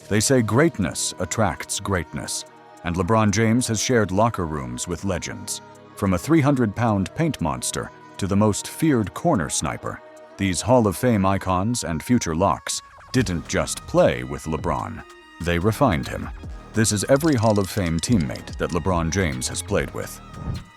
They say greatness attracts greatness, and LeBron James has shared locker rooms with legends. From a 300-pound paint monster to the most feared corner sniper, these Hall of Fame icons and future locks didn't just play with LeBron. They refined him. This is every Hall of Fame teammate that LeBron James has played with.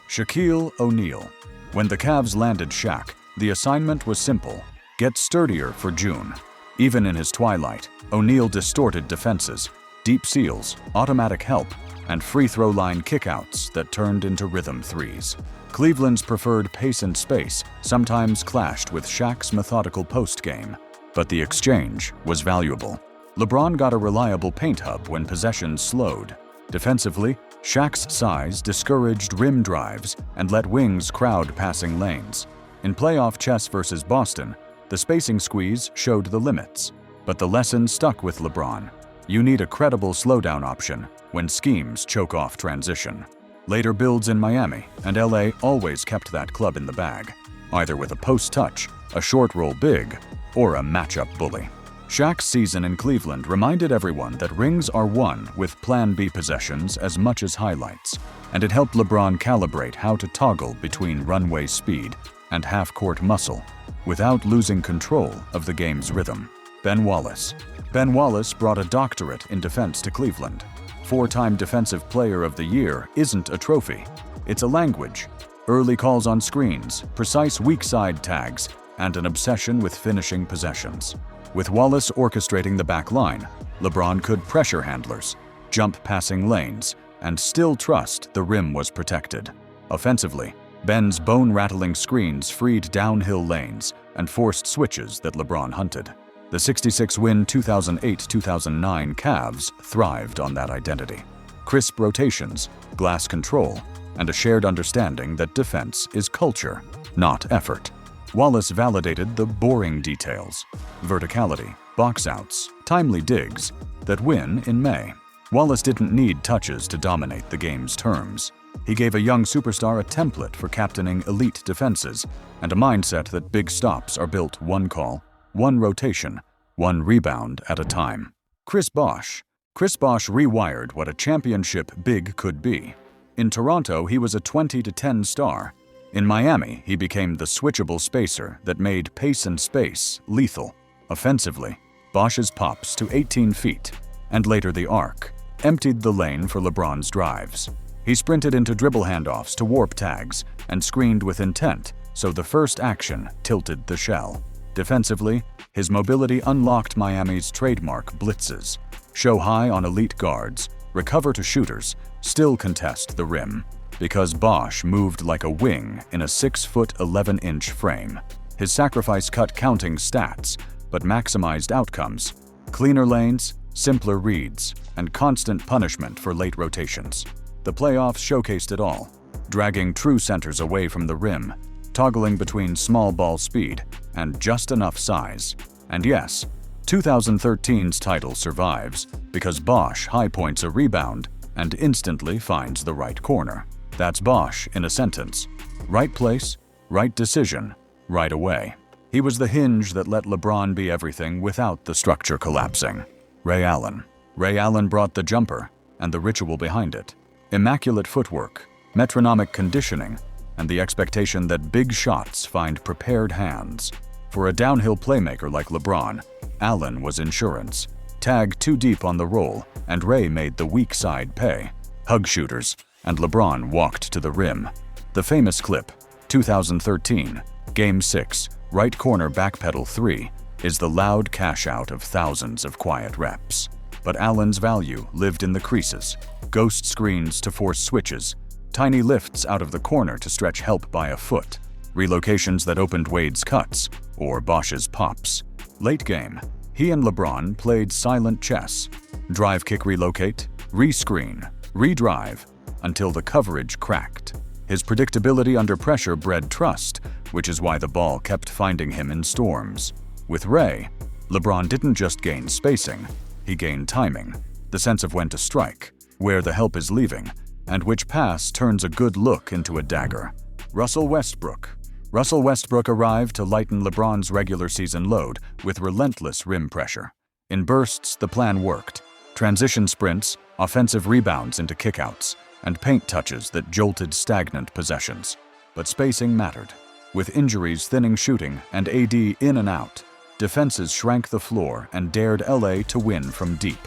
Shaquille O'Neal. When the Cavs landed Shaq, the assignment was simple: get sturdier for June. Even in his twilight, O'Neal distorted defenses, deep seals, automatic help, and free throw line kickouts that turned into rhythm threes. Cleveland's preferred pace and space sometimes clashed with Shaq's methodical post game, but the exchange was valuable. LeBron got a reliable paint hub when possessions slowed. Defensively, Shaq's size discouraged rim drives and let wings crowd passing lanes. In playoff chess versus Boston, the spacing squeeze showed the limits, but the lesson stuck with LeBron. You need a credible slowdown option when schemes choke off transition. Later builds in Miami and LA always kept that club in the bag, either with a post touch, a short roll big, or a matchup bully. Shaq's season in Cleveland reminded everyone that rings are won with Plan B possessions as much as highlights, and it helped LeBron calibrate how to toggle between runway speed and half-court muscle without losing control of the game's rhythm. Ben Wallace. Ben Wallace brought a doctorate in defense to Cleveland. Four-time Defensive Player of the Year isn't a trophy. It's a language. Early calls on screens, precise weak side tags, and an obsession with finishing possessions. With Wallace orchestrating the back line, LeBron could pressure handlers, jump passing lanes, and still trust the rim was protected. Offensively, Ben's bone-rattling screens freed downhill lanes and forced switches that LeBron hunted. The 66-win 2008-2009 Cavs thrived on that identity. Crisp rotations, glass control, and a shared understanding that defense is culture, not effort. Wallace validated the boring details: verticality, box-outs, timely digs that win in May. Wallace didn't need touches to dominate the game's terms. He gave a young superstar a template for captaining elite defenses and a mindset that big stops are built one call, one rotation, one rebound at a time. Chris Bosh. Chris Bosh rewired what a championship big could be. In Toronto, he was a 20-10 star. In Miami, he became the switchable spacer that made pace and space lethal. Offensively, Bosh's pops to 18 feet, and later the arc, emptied the lane for LeBron's drives. He sprinted into dribble handoffs to warp tags and screened with intent, so the first action tilted the shell. Defensively, his mobility unlocked Miami's trademark blitzes. Show high on elite guards, recover to shooters, still contest the rim, because Bosh moved like a wing in a 6-foot 11-inch frame. His sacrifice cut counting stats, but maximized outcomes: cleaner lanes, simpler reads, and constant punishment for late rotations. The playoffs showcased it all, dragging true centers away from the rim, toggling between small ball speed and just enough size. And yes, 2013's title survives because Bosh high points a rebound and instantly finds the right corner. That's Bosh in a sentence: right place, right decision, right away. He was the hinge that let LeBron be everything without the structure collapsing. Ray Allen. Ray Allen brought the jumper and the ritual behind it. Immaculate footwork, metronomic conditioning, and the expectation that big shots find prepared hands. For a downhill playmaker like LeBron, Allen was insurance. Tag too deep on the roll, and Ray made the weak side pay. Hug shooters, and LeBron walked to the rim. The famous clip, 2013, Game 6, right corner backpedal 3, is the loud cash-out of thousands of quiet reps. But Allen's value lived in the creases: ghost screens to force switches, tiny lifts out of the corner to stretch help by a foot, relocations that opened Wade's cuts, or Bosh's pops. Late game, he and LeBron played silent chess: drive kick relocate, re-screen, re-drive, until the coverage cracked. His predictability under pressure bred trust, which is why the ball kept finding him in storms. With Ray, LeBron didn't just gain spacing, he gained timing, the sense of when to strike, where the help is leaving, and which pass turns a good look into a dagger. Russell Westbrook. Russell Westbrook arrived to lighten LeBron's regular season load with relentless rim pressure. In bursts, the plan worked. Transition sprints, offensive rebounds into kickouts, and paint touches that jolted stagnant possessions. But spacing mattered. With injuries thinning shooting and AD in and out, defenses shrank the floor and dared LA to win from deep.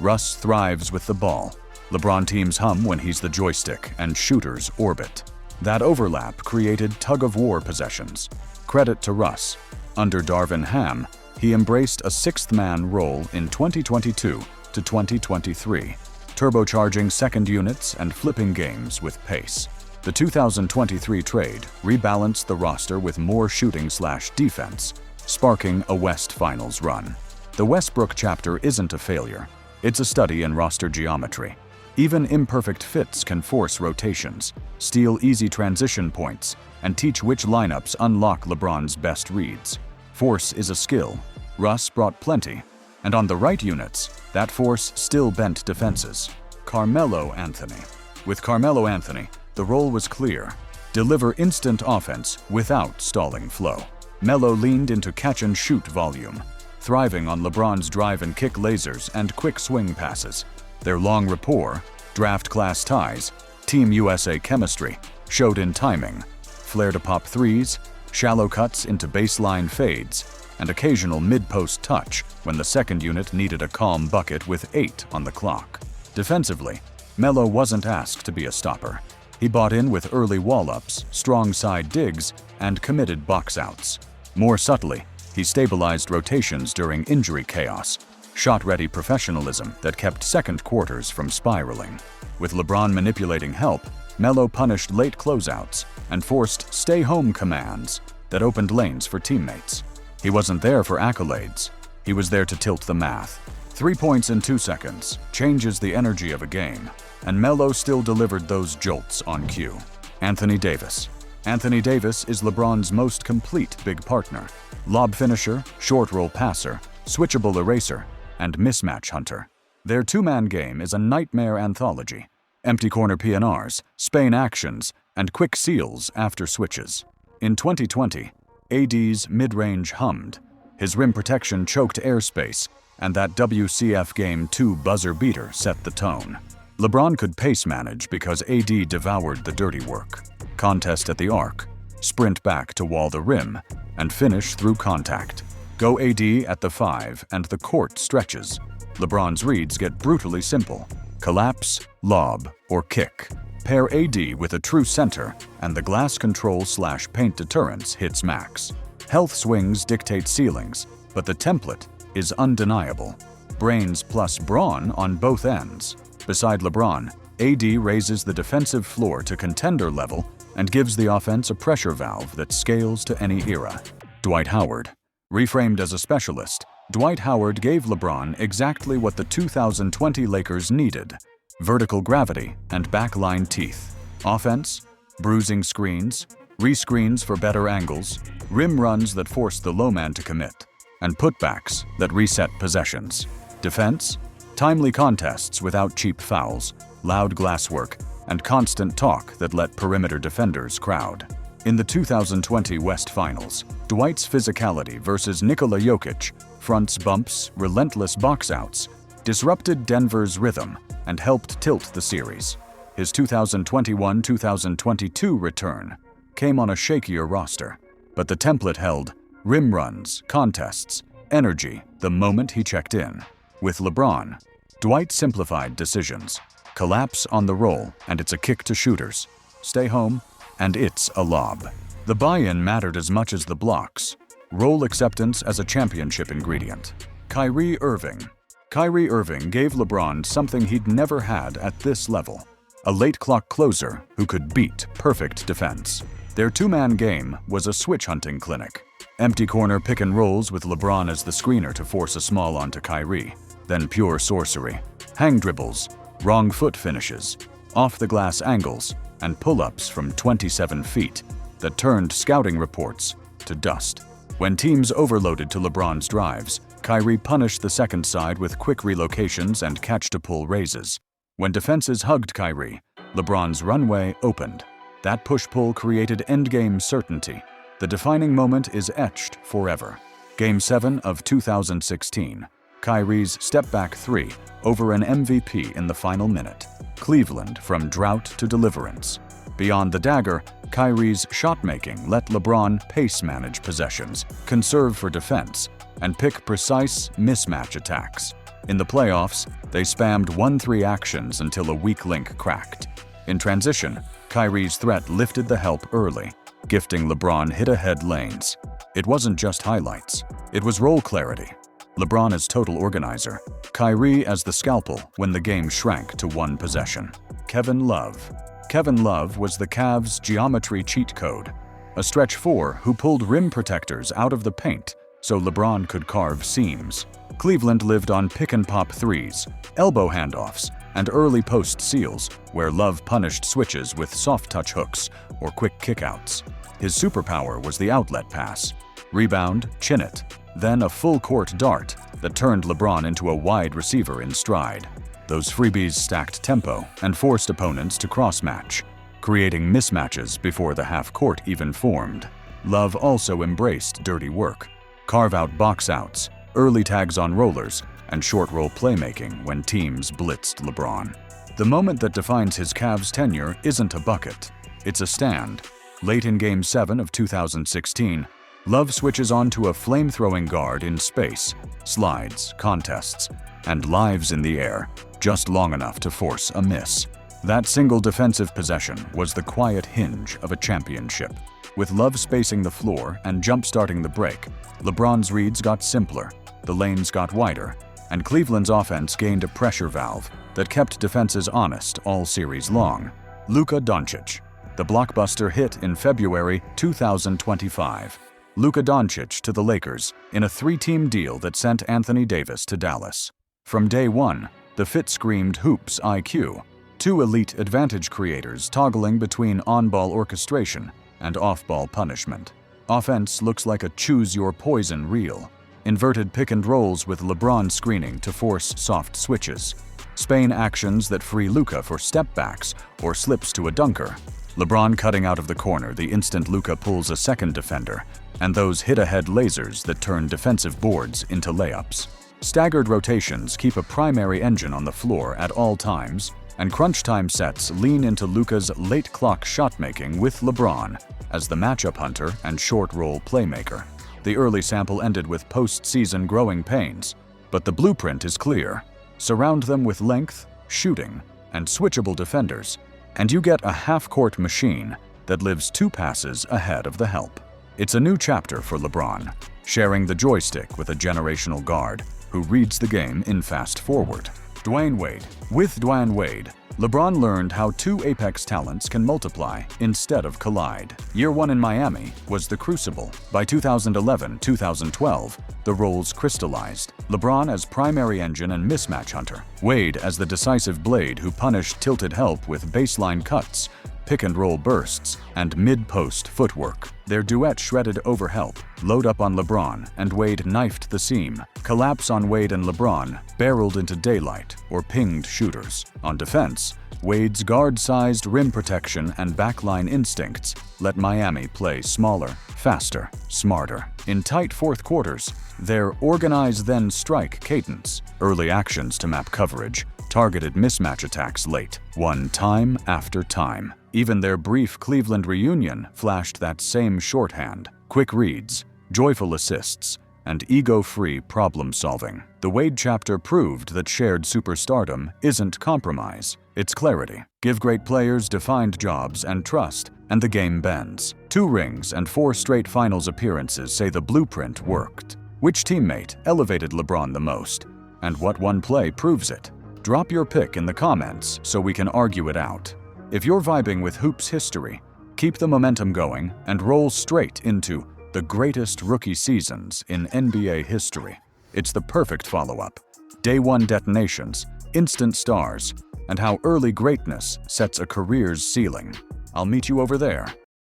Russ thrives with the ball. LeBron teams hum when he's the joystick and shooters orbit. That overlap created tug-of-war possessions. Credit to Russ. Under Darvin Ham, he embraced a sixth-man role in 2022 to 2023, turbocharging second units and flipping games with pace. The 2023 trade rebalanced the roster with more shooting/defense, sparking a West Finals run. The Westbrook chapter isn't a failure. It's a study in roster geometry. Even imperfect fits can force rotations, steal easy transition points, and teach which lineups unlock LeBron's best reads. Force is a skill. Russ brought plenty, and on the right units, that force still bent defenses. Carmelo Anthony. With Carmelo Anthony, the role was clear. Deliver instant offense without stalling flow. Melo leaned into catch-and-shoot volume, thriving on LeBron's drive-and-kick lasers and quick swing passes. Their long rapport, draft-class ties, Team USA chemistry showed in timing. Flare-to-pop threes, shallow cuts into baseline fades, and occasional mid-post touch when the second unit needed a calm bucket with 8 on the clock. Defensively, Melo wasn't asked to be a stopper. He bought in with early wall-ups, strong side digs, and committed box-outs. More subtly, he stabilized rotations during injury chaos, shot-ready professionalism that kept second quarters from spiraling. With LeBron manipulating help, Melo punished late closeouts and forced stay-home commands that opened lanes for teammates. He wasn't there for accolades. He was there to tilt the math. 3 points in 2 seconds changes the energy of a game, and Melo still delivered those jolts on cue. Anthony Davis. Anthony Davis is LeBron's most complete big partner. Lob finisher, short roll passer, switchable eraser, and mismatch hunter. Their two-man game is a nightmare anthology. Empty corner PNRs, Spain actions, and quick seals after switches. In 2020, AD's mid-range hummed. His rim protection choked airspace, and that WCF Game 2 buzzer beater set the tone. LeBron could pace manage because AD devoured the dirty work. Contest at the arc, sprint back to wall the rim, and finish through contact. Go AD at the 5 and the court stretches. LeBron's reads get brutally simple. Collapse, lob, or kick. Pair AD with a true center, and the glass control/paint deterrence hits max. Health swings dictate ceilings, but the template is undeniable. Brains plus brawn on both ends. Beside LeBron, AD raises the defensive floor to contender level and gives the offense a pressure valve that scales to any era. Dwight Howard. Reframed as a specialist, Dwight Howard gave LeBron exactly what the 2020 Lakers needed: vertical gravity and backline teeth. Offense, bruising screens, rescreens for better angles, rim runs that force the low man to commit, and putbacks that reset possessions. Defense, timely contests without cheap fouls, loud glasswork, and constant talk that let perimeter defenders crowd. In the 2020 West Finals, Dwight's physicality versus Nikola Jokic, fronts bumps, relentless box-outs, disrupted Denver's rhythm and helped tilt the series. His 2021-2022 return came on a shakier roster, but the template held rim runs, contests, energy the moment he checked in. With LeBron, Dwight simplified decisions. Collapse on the roll, and it's a kick to shooters. Stay home, and it's a lob. The buy-in mattered as much as the blocks. Role acceptance as a championship ingredient. Kyrie Irving. Kyrie Irving gave LeBron something he'd never had at this level: a late-clock closer who could beat perfect defense. Their two-man game was a switch-hunting clinic. Empty corner pick-and-rolls with LeBron as the screener to force a small onto Kyrie. Then pure sorcery. Hang dribbles, wrong foot finishes, off-the-glass angles, and pull-ups from 27 feet that turned scouting reports to dust. When teams overloaded to LeBron's drives, Kyrie punished the second side with quick relocations and catch-to-pull raises. When defenses hugged Kyrie, LeBron's runway opened. That push-pull created endgame certainty. The defining moment is etched forever. Game 7 of 2016. Kyrie's step-back three over an MVP in the final minute. Cleveland from drought to deliverance. Beyond the dagger, Kyrie's shot-making let LeBron pace-manage possessions, conserve for defense, and pick precise mismatch attacks. In the playoffs, they spammed 1-3 actions until a weak link cracked. In transition, Kyrie's threat lifted the help early, gifting LeBron hit-ahead lanes. It wasn't just highlights, it was role clarity. LeBron as total organizer, Kyrie as the scalpel when the game shrank to one possession. Kevin Love. Kevin Love was the Cavs' geometry cheat code, a stretch four who pulled rim protectors out of the paint so LeBron could carve seams. Cleveland lived on pick-and-pop threes, elbow handoffs, and early post seals, where Love punished switches with soft-touch hooks or quick kickouts. His superpower was the outlet pass. Rebound, chin it, then a full-court dart that turned LeBron into a wide receiver in stride. Those freebies stacked tempo and forced opponents to cross-match, creating mismatches before the half-court even formed. Love also embraced dirty work, carve-out box-outs, early tags on rollers, and short-roll playmaking when teams blitzed LeBron. The moment that defines his Cavs tenure isn't a bucket, it's a stand. Late in Game 7 of 2016, Love switches onto a flame-throwing guard in space, slides, contests, and lives in the air, just long enough to force a miss. That single defensive possession was the quiet hinge of a championship. With Love spacing the floor and jump-starting the break, LeBron's reads got simpler, the lanes got wider, and Cleveland's offense gained a pressure valve that kept defenses honest all series long. Luka Doncic, the blockbuster hit in February 2025. Luka Doncic to the Lakers in a three-team deal that sent Anthony Davis to Dallas. From day one, the fit screamed hoops IQ, two elite advantage creators toggling between on-ball orchestration and off-ball punishment. Offense looks like a choose-your-poison reel. Inverted pick-and-rolls with LeBron screening to force soft switches. Spain actions that free Luka for step-backs or slips to a dunker. LeBron cutting out of the corner the instant Luka pulls a second defender, and those hit-ahead lasers that turn defensive boards into layups. Staggered rotations keep a primary engine on the floor at all times, and crunch time sets lean into Luka's late-clock shot-making with LeBron as the matchup hunter and short-roll playmaker. The early sample ended with post-season growing pains, but the blueprint is clear. Surround them with length, shooting, and switchable defenders, and you get a half-court machine that lives two passes ahead of the help. It's a new chapter for LeBron, sharing the joystick with a generational guard who reads the game in fast forward. Dwayne Wade. With Dwayne Wade, LeBron learned how two apex talents can multiply instead of collide. Year one in Miami was the crucible. By 2011-2012, the roles crystallized. LeBron as primary engine and mismatch hunter. Wade as the decisive blade who punished tilted help with baseline cuts, pick-and-roll bursts, and mid-post footwork. Their duet shredded over help, load up on LeBron, and Wade knifed the seam. Collapse on Wade and LeBron, barreled into daylight, or pinged shooters. On defense, Wade's guard-sized rim protection and backline instincts let Miami play smaller, faster, smarter. In tight fourth quarters, their organize-then-strike cadence, early actions to map coverage, targeted mismatch attacks late, won time after time. Even their brief Cleveland reunion flashed that same shorthand: quick reads, joyful assists, and ego-free problem-solving. The Wade chapter proved that shared superstardom isn't compromise, it's clarity. Give great players defined jobs and trust, and the game bends. 2 rings and 4 straight finals appearances say the blueprint worked. Which teammate elevated LeBron the most? And what one play proves it? Drop your pick in the comments so we can argue it out. If you're vibing with hoops history, keep the momentum going and roll straight into the greatest rookie seasons in NBA history. It's the perfect follow-up. Day 1 detonations, instant stars, and how early greatness sets a career's ceiling. I'll meet you over there.